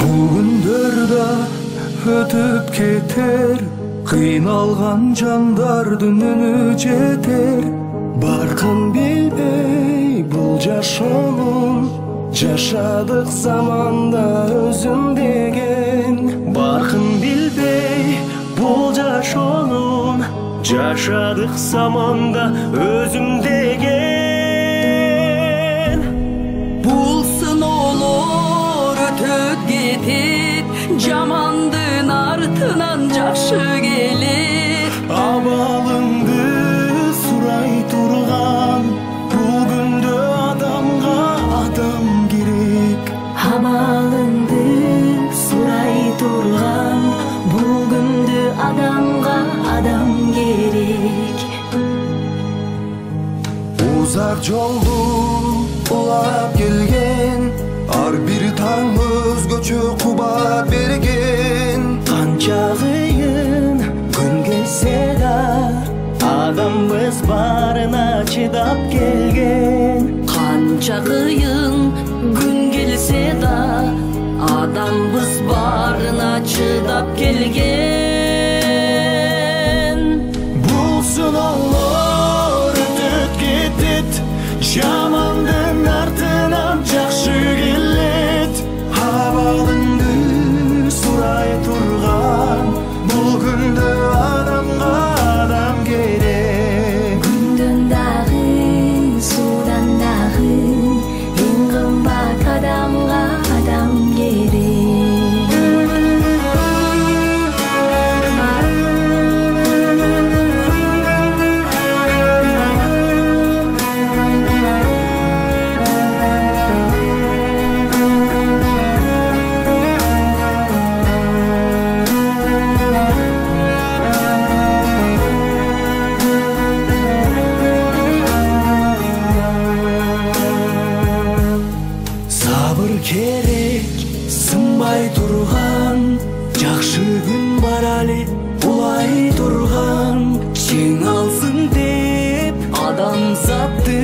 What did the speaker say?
Бул күндөр да өтүп кетер, кыйналган жандардын үнү жетер. Баркын билбей бул жашоонун, жашадык заманда өзүм деген. Баркын билбей бул жашоонун, жашадык заманда өзүм деген. Бул сыноолор өтөп кетет, жамандын артынан жакшы келет. Абалыңды сурай турган, бул күндө адамга адам керек. Абалыңды сурай турган, бул күндө адамга адам керек. Узак жолду улап келген, ар бир таң өзгөчө кубат берген. Канча кыйын күн келсе да, адамбыз барына чыдап келген. Канча кыйын күн келсе да, адамбыз барына чыдап келген. Бул сыноолор өтүп кетет, жамандын артынан жакшы келет. Абалыңды сурай турган, бул күндө адамга адам керек. Күндөн дагы, суудан дагы, эң кымбат адамга адам керек. Сабыр керек, сынбай турган, жакшы күн бар али улай турган. Чың алсын деп адамзатты